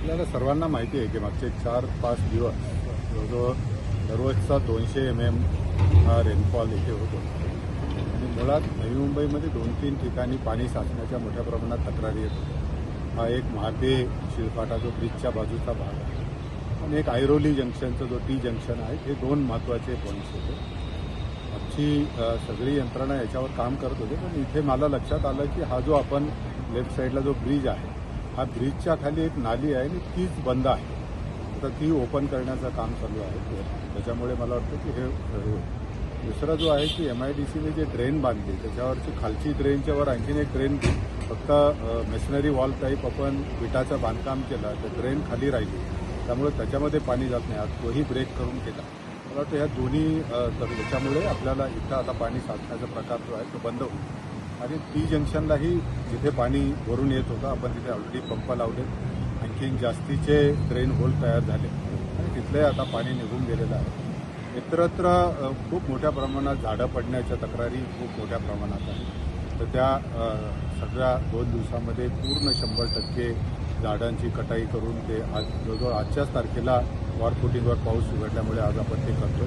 आपल्याला सर्वांना माहिती आहे की मागचे 4-5 दिवस जवळजवळ दररोजचा 200 mm हा रेनफॉल इथे होतो आणि मुळात नवी मुंबईमध्ये 2-3 ठिकाणी पाणी साचण्याच्या मोठ्या प्रमाणात तक्रारी येतात। हा एक महापे शिळफाटा जो ब्रिजच्या बाजूचा भाग आहे आणि एक ऐरोली जंक्शनचं जो टी जंक्शन आहे, हे दोन महत्त्वाचे पॉईंट्स होते। आमची सगळी यंत्रणा याच्यावर काम करत होते, पण इथे मला लक्षात आलं की हा जो आपण लेफ्ट साईडला जो ब्रिज आहे, हा ब्रिजच्या खाली एक नाली आहे आणि तीच बंद आहे। तर ती ओपन करण्याचं काम चालू आहे, त्याच्यामुळे मला वाटतं की हे होईल। दुसरा जो आहे की MIDCने जे ड्रेन बांधली त्याच्यावरची खालची ड्रेनच्यावर आणखीन एक ड्रेन फक्त मेशनरी वॉल टाईप आपण विटाचं बांधकाम केलं तर ड्रेन खाली राहिली, त्यामुळे त्याच्यामध्ये पाणी जात नाही। आज तोही ब्रेक करून केला। मला वाटतं ह्या दोन्ही याच्यामुळे आपल्याला इथं आता पाणी साचण्याचा प्रकार जो आहे तो बंद होईल आणि टी जंक्शनलाही जिथे पाणी वरून येत होतं आपण तिथे ऑलरेडी पंप लावले, आणखीन जास्तीचे ड्रेन होल तयार झाले आणि तिथले आता पाणी निघून गेलेलं आहे। इतरत्र खूप मोठ्या प्रमाणात झाडं पडण्याच्या तक्रारी खूप मोठ्या प्रमाणात आहेत, तर त्या सगळ्या 2 दिवसामध्ये पूर्ण 100% झाडांची कटाई करून ते आज जवळजवळ आजच्याच तारखेला वॉरफुटिंगवर पाऊस उघडल्यामुळे आज आपण ते करतो।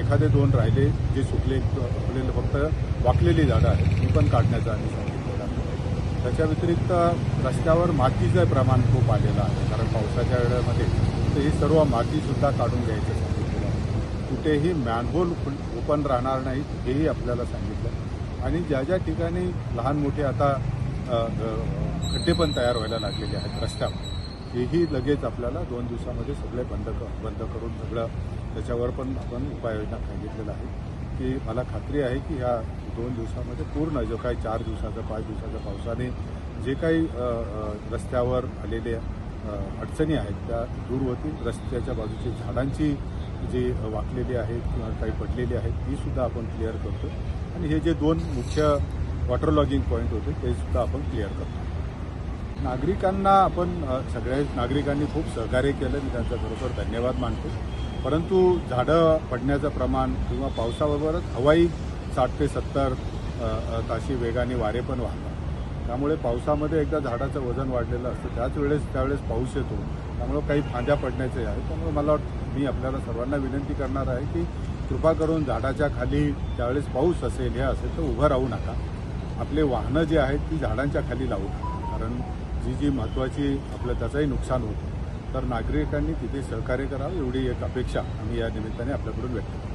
एखादे 2 राहिले जे सुकलेले फक्त वाकलेली झाडं आहेत ती पण काढण्याचं आम्ही सांगितलेलं आहे। त्याच्या व्यतिरिक्त रस्त्यावर मातीचं प्रमाण खूप आलेलं आहे, कारण पावसाच्या वेळेमध्ये तर ही सर्व मातीसुद्धा काढून घ्यायचं सांगितलेलं आहे। कुठेही मॅनहोल ओपन राहणार नाहीत हेही आपल्याला सांगितलं आणि ज्या ज्या ठिकाणी लहान मोठे आता खड्डे पण तयार व्हायला लागलेले आहेत रस्त्यावर, हेही लगेच आपल्याला 2 दिवसामध्ये सगळे बंद करून सगळं त्याच्यावर पण आपण उपाययोजना सांगितलेलं आहे की मला खात्री आहे की ह्या 2 दिवसामध्ये पूर्ण जो काही 4 दिवसाचा 5 दिवसाच्या पावसाने जे काही रस्त्यावर आलेले अडचणी आहेत त्या दूर होतील। रस्त्याच्या बाजूची झाडांची जी वाकलेली आहेत किंवा काही पडलेली आहेत ती सुद्धा आपण क्लिअर करतो आणि हे जे 2 मुख्य वॉटर लॉगिंग पॉईंट होते ते सुद्धा आपण क्लिअर करतो। नागरिकांना आपण सगळ्या नागरिकांनी खूप सहकार्य केलं, मी त्यांचा खरोखर धन्यवाद मानतो। परंतु झाडं पडण्याचं प्रमाण किंवा पावसाबरोबरच हवाई 60 ते 70 ताशी वेगाने वारे पण वाहतात, त्यामुळे पावसामध्ये एकदा झाडाचं वजन वाढलेलं असतं त्यावेळेस पाऊस येतो, त्यामुळे काही फांद्या पडण्याचे आहे। त्यामुळे मला मी आपल्याला सर्वांना विनंती करणार आहे की कृपा करून झाडाच्या खाली त्यावेळेस पाऊस असेल हे असेल तर उभं राहू नका, आपले वाहनं जे आहेत ती झाडांच्या खाली लावू नका, कारण जी महत्त्वाची आपलं त्याचंही नुकसान होतं। तर नागरिकांनी तिथे सहकार्य करावं एवढी एक अपेक्षा आम्ही या निमित्ताने आपल्याकडून व्यक्त करतो।